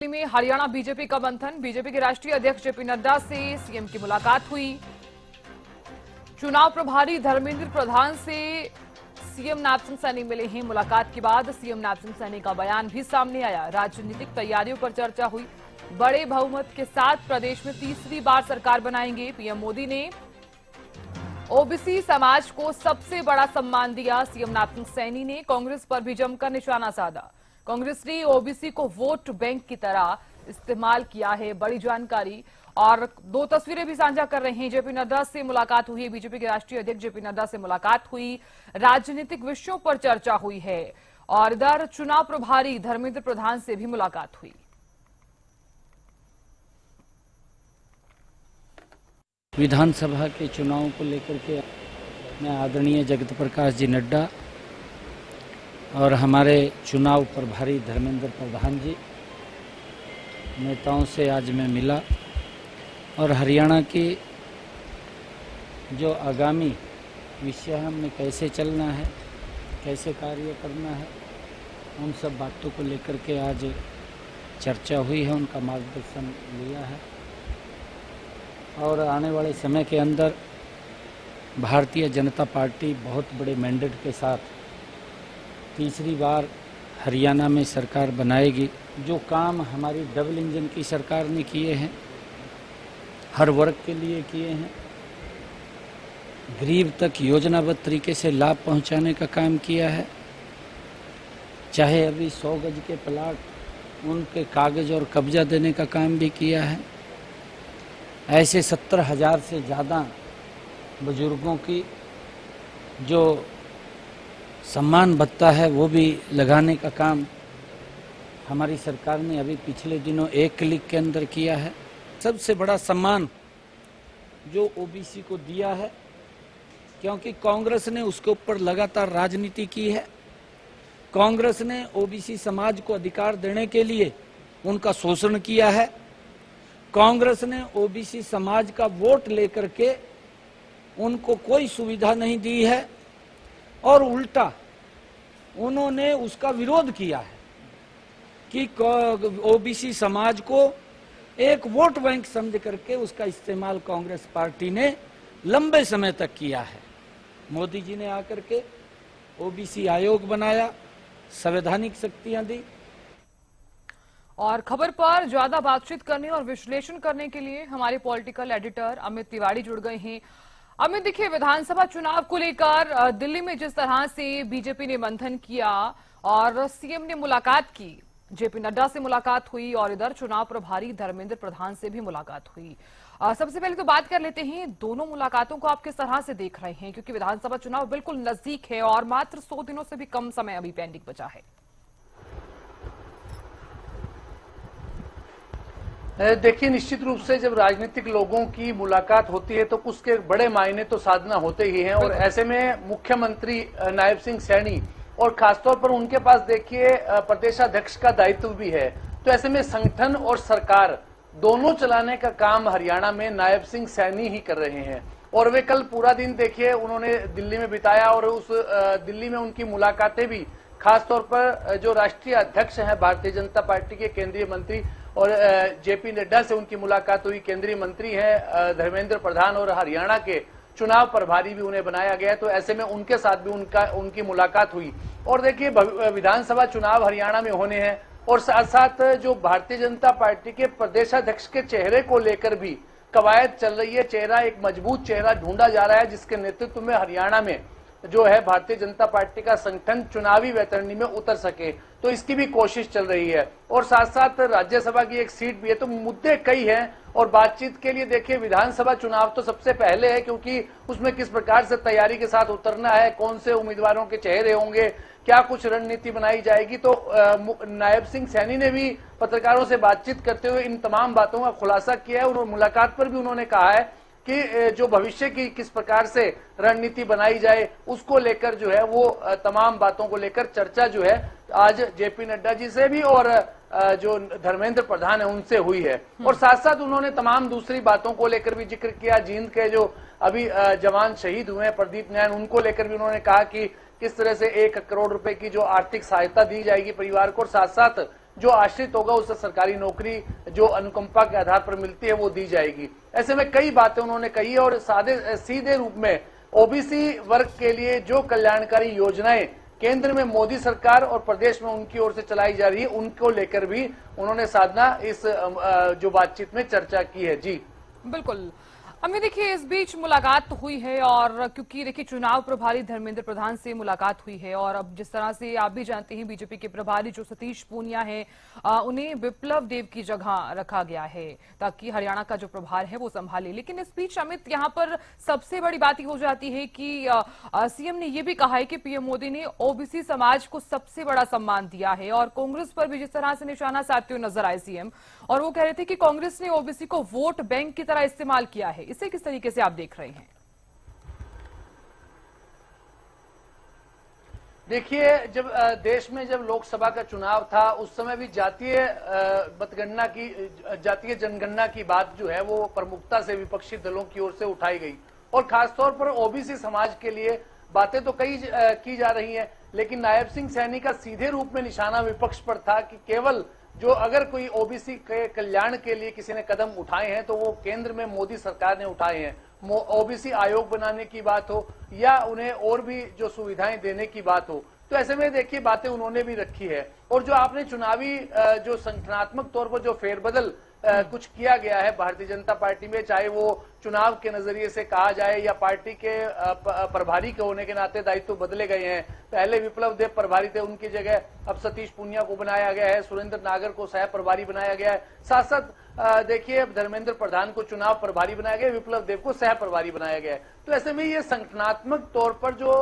दिल्ली में हरियाणा बीजेपी का मंथन। बीजेपी के राष्ट्रीय अध्यक्ष जेपी नड्डा से सीएम की मुलाकात हुई। चुनाव प्रभारी धर्मेंद्र प्रधान से सीएम नायब सैनी मिले हैं। मुलाकात के बाद सीएम नायब सैनी का बयान भी सामने आया। राजनीतिक तैयारियों पर चर्चा हुई। बड़े बहुमत के साथ प्रदेश में तीसरी बार सरकार बनाएंगे। पीएम मोदी ने ओबीसी समाज को सबसे बड़ा सम्मान दिया। सीएम नायब सैनी ने कांग्रेस पर भी जमकर निशाना साधा। कांग्रेस ने ओबीसी को वोट बैंक की तरह इस्तेमाल किया है। बड़ी जानकारी और दो तस्वीरें भी साझा कर रहे हैं। जेपी नड्डा से मुलाकात हुई। बीजेपी के राष्ट्रीय अध्यक्ष जेपी नड्डा से मुलाकात हुई। राजनीतिक विषयों पर चर्चा हुई है और इधर चुनाव प्रभारी धर्मेंद्र प्रधान से भी मुलाकात हुई। विधानसभा के चुनाव को लेकर के मैं आदरणीय जगत प्रकाश जी नड्डा और हमारे चुनाव प्रभारी धर्मेंद्र प्रधान जी नेताओं से आज मैं मिला और हरियाणा की जो आगामी विषय हमने कैसे चलना है, कैसे कार्य करना है, उन सब बातों को लेकर के आज चर्चा हुई है, उनका मार्गदर्शन लिया है और आने वाले समय के अंदर भारतीय जनता पार्टी बहुत बड़े मैंडेट के साथ तीसरी बार हरियाणा में सरकार बनाएगी। जो काम हमारी डबल इंजन की सरकार ने किए हैं, हर वर्ग के लिए किए हैं, गरीब तक योजनाबद्ध तरीके से लाभ पहुंचाने का काम किया है, चाहे अभी 100 गज के प्लाट उनके कागज और कब्जा देने का काम भी किया है। ऐसे 70,000 से ज़्यादा बुजुर्गों की जो सम्मान भत्ता है वो भी लगाने का काम हमारी सरकार ने अभी पिछले दिनों एक क्लिक के अंदर किया है। सबसे बड़ा सम्मान जो ओबीसी को दिया है, क्योंकि कांग्रेस ने उसके ऊपर लगातार राजनीति की है। कांग्रेस ने ओबीसी समाज को अधिकार देने के लिए उनका शोषण किया है। कांग्रेस ने ओबीसी समाज का वोट लेकर के उनको कोई सुविधा नहीं दी है और उल्टा उन्होंने उसका विरोध किया है कि ओबीसी समाज को एक वोट बैंक समझ करके उसका इस्तेमाल कांग्रेस पार्टी ने लंबे समय तक किया है। मोदी जी ने आकर के ओबीसी आयोग बनाया, संवैधानिक शक्तियां दी। और खबर पर ज्यादा बातचीत करने और विश्लेषण करने के लिए हमारे पॉलिटिकल एडिटर अमित तिवारी जुड़ गए हैं। अमित, देखिए, विधानसभा चुनाव को लेकर दिल्ली में जिस तरह से बीजेपी ने मंथन किया और सीएम ने मुलाकात की, जेपी नड्डा से मुलाकात हुई और इधर चुनाव प्रभारी धर्मेंद्र प्रधान से भी मुलाकात हुई। सबसे पहले तो बात कर लेते हैं, दोनों मुलाकातों को आप किस तरह से देख रहे हैं, क्योंकि विधानसभा चुनाव बिल्कुल नजदीक है और मात्र 100 दिनों से भी कम समय अभी पेंडिंग बचा है। देखिए, निश्चित रूप से जब राजनीतिक लोगों की मुलाकात होती है तो उसके बड़े मायने तो साधना होते ही हैं और ऐसे में मुख्यमंत्री नायब सिंह सैनी और खासतौर पर उनके पास देखिए प्रदेशाध्यक्ष का दायित्व भी है। तो ऐसे में संगठन और सरकार दोनों चलाने का काम हरियाणा में नायब सिंह सैनी ही कर रहे हैं और वे कल पूरा दिन देखिए उन्होंने दिल्ली में बिताया और उस दिल्ली में उनकी मुलाकातें भी खासतौर पर जो राष्ट्रीय अध्यक्ष हैं भारतीय जनता पार्टी के केंद्रीय मंत्री और जेपी नड्डा से उनकी मुलाकात हुई। केंद्रीय मंत्री हैं धर्मेंद्र प्रधान और हरियाणा के चुनाव प्रभारी भी उन्हें बनाया गया, तो ऐसे में उनके साथ भी उनकी मुलाकात हुई। और देखिए, विधानसभा चुनाव हरियाणा में होने हैं और साथ साथ जो भारतीय जनता पार्टी के प्रदेशाध्यक्ष के चेहरे को लेकर भी कवायद चल रही है। चेहरा, एक मजबूत चेहरा ढूंढा जा रहा है जिसके नेतृत्व में हरियाणा में जो है भारतीय जनता पार्टी का संगठन चुनावी वैतरणी में उतर सके, तो इसकी भी कोशिश चल रही है। और साथ साथ राज्यसभा की एक सीट भी है, तो मुद्दे कई हैं और बातचीत के लिए देखिए विधानसभा चुनाव तो सबसे पहले है, क्योंकि उसमें किस प्रकार से तैयारी के साथ उतरना है, कौन से उम्मीदवारों के चेहरे होंगे, क्या कुछ रणनीति बनाई जाएगी। तो नायब सिंह सैनी ने भी पत्रकारों से बातचीत करते हुए इन तमाम बातों का खुलासा किया है और मुलाकात पर भी उन्होंने कहा है कि जो भविष्य की किस प्रकार से रणनीति बनाई जाए उसको लेकर जो है वो तमाम बातों को लेकर चर्चा जो है आज जेपी नड्डा जी से भी और जो धर्मेंद्र प्रधान है उनसे हुई है। और साथ साथ उन्होंने तमाम दूसरी बातों को लेकर भी जिक्र किया। जींद के जो अभी जवान शहीद हुए हैं प्रदीप नैन, उनको लेकर भी उन्होंने कहा कि किस तरह से 1 करोड़ रुपए की जो आर्थिक सहायता दी जाएगी परिवार को, और साथ साथ जो आश्रित होगा उसे सरकारी नौकरी जो अनुकंपा के आधार पर मिलती है वो दी जाएगी। ऐसे में कई बातें उन्होंने कही और सीधे रूप में ओबीसी वर्ग के लिए जो कल्याणकारी योजनाएं केंद्र में मोदी सरकार और प्रदेश में उनकी ओर से चलाई जा रही है उनको लेकर भी उन्होंने साधना इस जो बातचीत में चर्चा की है। जी बिल्कुल अमित, देखिए इस बीच मुलाकात हुई है और क्योंकि देखिए चुनाव प्रभारी धर्मेंद्र प्रधान से मुलाकात हुई है और अब जिस तरह से आप भी जानते हैं बीजेपी के प्रभारी जो सतीश पूनिया है उन्हें विप्लव देव की जगह रखा गया है ताकि हरियाणा का जो प्रभार है वो संभाले। लेकिन इस बीच अमित यहाँ पर सबसे बड़ी बात हो जाती है कि सीएम ने यह भी कहा है कि पीएम मोदी ने ओबीसी समाज को सबसे बड़ा सम्मान दिया है और कांग्रेस पर भी जिस तरह से निशाना साधते हुए नजर आए सीएम, और वो कह रहे थे कि कांग्रेस ने ओबीसी को वोट बैंक की तरह इस्तेमाल किया है। इसे किस तरीके से आप देख रहे हैं? देखिए, जब देश में जब लोकसभा का चुनाव था उस समय भी जातीय मतगणना की जातीय जनगणना की बात जो है वो प्रमुखता से विपक्षी दलों की ओर से उठाई गई और खासतौर पर ओबीसी समाज के लिए बातें तो कई की जा रही हैं, लेकिन नायब सिंह सैनी का सीधे रूप में निशाना विपक्ष पर था कि केवल जो अगर कोई ओबीसी के कल्याण के लिए किसी ने कदम उठाए हैं तो वो केंद्र में मोदी सरकार ने उठाए हैं। ओबीसी आयोग बनाने की बात हो या उन्हें और भी जो सुविधाएं देने की बात हो, तो ऐसे में देखिए बातें उन्होंने भी रखी है। और जो आपने चुनावी जो संगठनात्मक तौर पर जो फेरबदल कुछ किया गया है भारतीय जनता पार्टी में, चाहे वो चुनाव के नजरिए से कहा जाए या पार्टी के प्रभारी के होने के नाते दायित्व बदले गए हैं। पहले विप्लव देव प्रभारी थे, उनकी जगह अब सतीश पूनिया को बनाया गया है, सुरेंद्र नागर को सह प्रभारी बनाया गया है। साथ साथ देखिए अब धर्मेंद्र प्रधान को चुनाव प्रभारी बनाया गया, विप्लव देव को सह प्रभारी बनाया गया है। तो ऐसे में ये संगठनात्मक तौर पर जो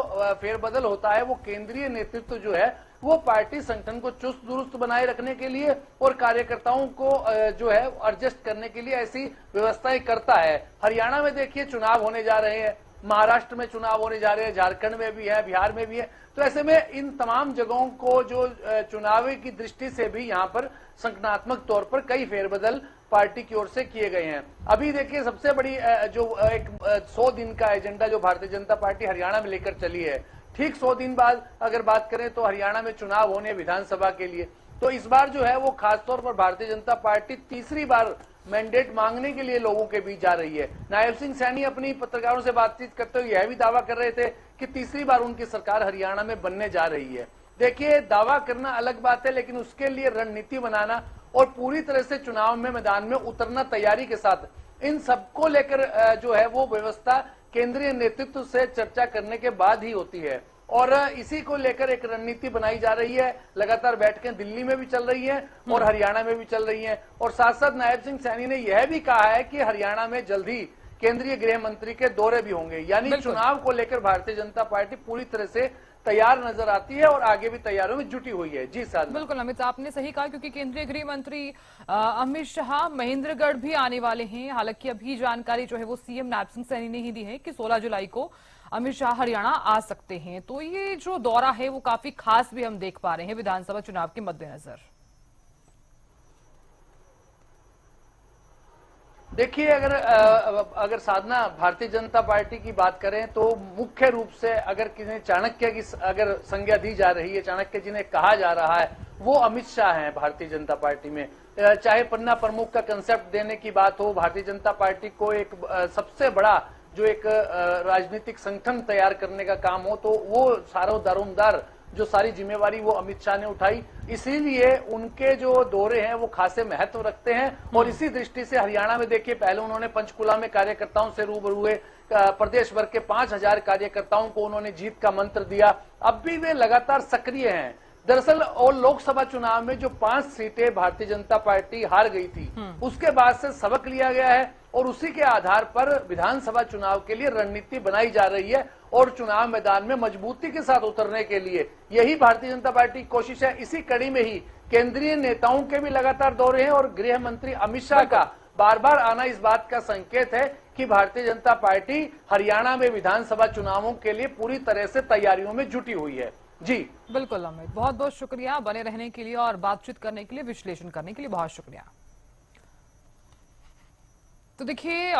फेरबदल होता है वो केंद्रीय नेतृत्व जो है वो पार्टी संगठन को चुस्त दुरुस्त बनाए रखने के लिए और कार्यकर्ताओं को जो है एडजस्ट करने के लिए ऐसी व्यवस्थाएं करता है। हरियाणा में देखिए चुनाव होने जा रहे हैं, महाराष्ट्र में चुनाव होने जा रहे हैं, झारखंड में भी है, बिहार में भी है। तो ऐसे में इन तमाम जगहों को जो चुनावी की दृष्टि से भी यहाँ पर संगठनात्मक तौर पर कई फेरबदल पार्टी की ओर से किए गए हैं। अभी देखिए सबसे बड़ी जो एक 100 दिन का एजेंडा जो भारतीय जनता पार्टी हरियाणा में लेकर चली है, ठीक 100 दिन बाद अगर बात करें तो हरियाणा में चुनाव होने विधानसभा के लिए, तो इस बार जो है वो खासतौर पर भारतीय जनता पार्टी तीसरी बार मैंडेट मांगने के लिए लोगों के बीच जा रही है। नायब सिंह सैनी अपनी पत्रकारों से बातचीत करते हुए यह भी दावा कर रहे थे कि तीसरी बार उनकी सरकार हरियाणा में बनने जा रही है। देखिए दावा करना अलग बात है, लेकिन उसके लिए रणनीति बनाना और पूरी तरह से चुनाव में मैदान में उतरना तैयारी के साथ, इन सबको लेकर जो है वो व्यवस्था केंद्रीय नेतृत्व से चर्चा करने के बाद ही होती है और इसी को लेकर एक रणनीति बनाई जा रही है। लगातार बैठकें दिल्ली में भी चल रही हैं और हरियाणा में भी चल रही हैं और साथ साथ नायब सिंह सैनी ने यह भी कहा है कि हरियाणा में जल्द ही केंद्रीय गृह मंत्री के दौरे भी होंगे। यानी चुनाव को लेकर भारतीय जनता पार्टी पूरी तरह से तैयार नजर आती है और आगे भी तैयारियों में जुटी हुई है। जी साहब, बिल्कुल अमित, आपने सही कहा क्योंकि केंद्रीय गृह मंत्री अमित शाह महेंद्रगढ़ भी आने वाले हैं। हालांकि अभी जानकारी जो है वो सीएम नायब सिंह सैनी ने ही दी है कि 16 जुलाई को अमित शाह हरियाणा आ सकते हैं। तो ये जो दौरा है वो काफी खास भी हम देख पा रहे हैं विधानसभा चुनाव के मद्देनजर। देखिए अगर साधना भारतीय जनता पार्टी की बात करें तो मुख्य रूप से अगर किसी चाणक्य की अगर संज्ञा दी जा रही है, चाणक्य जिन्हें कहा जा रहा है, वो अमित शाह हैं भारतीय जनता पार्टी में। चाहे पन्ना प्रमुख का कंसेप्ट देने की बात हो, भारतीय जनता पार्टी को एक सबसे बड़ा जो एक राजनीतिक संगठन तैयार करने का काम हो, तो वो सारा दारोमदार जो सारी जिम्मेवारी वो अमित शाह ने उठाई। इसीलिए उनके जो दौरे हैं वो खासे महत्व रखते हैं और इसी दृष्टि से हरियाणा में देखिए पहले उन्होंने पंचकुला में कार्यकर्ताओं से रूबरू हुए, प्रदेश भर के 5000 कार्यकर्ताओं को उन्होंने जीत का मंत्र दिया। अब भी वे लगातार सक्रिय हैं। दरअसल और लोकसभा चुनाव में जो 5 सीटें भारतीय जनता पार्टी हार गई थी, उसके बाद से सबक लिया गया है और उसी के आधार पर विधानसभा चुनाव के लिए रणनीति बनाई जा रही है और चुनाव मैदान में मजबूती के साथ उतरने के लिए यही भारतीय जनता पार्टी की कोशिश है। इसी कड़ी में ही केंद्रीय नेताओं के भी लगातार दौरे हैं और गृह मंत्री अमित शाह का बार बार आना इस बात का संकेत है कि भारतीय जनता पार्टी हरियाणा में विधानसभा चुनावों के लिए पूरी तरह से तैयारियों में जुटी हुई है। जी बिल्कुल अमित, बहुत बहुत शुक्रिया बने रहने के लिए और बातचीत करने के लिए, विश्लेषण करने के लिए बहुत शुक्रिया। तो देखिए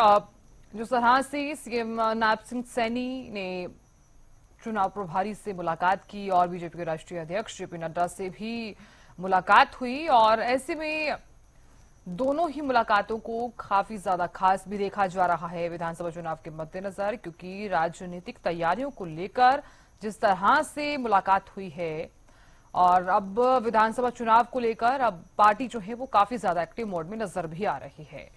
जो तरह से सीएम नायब सिंह सैनी ने चुनाव प्रभारी से मुलाकात की और बीजेपी के राष्ट्रीय अध्यक्ष जेपी नड्डा से भी मुलाकात हुई और ऐसे में दोनों ही मुलाकातों को काफी ज्यादा खास भी देखा जा रहा है विधानसभा चुनाव के मद्देनजर, क्योंकि राजनीतिक तैयारियों को लेकर जिस तरह से मुलाकात हुई है और अब विधानसभा चुनाव को लेकर अब पार्टी जो है वो काफी ज्यादा एक्टिव मोड में नजर भी आ रही है।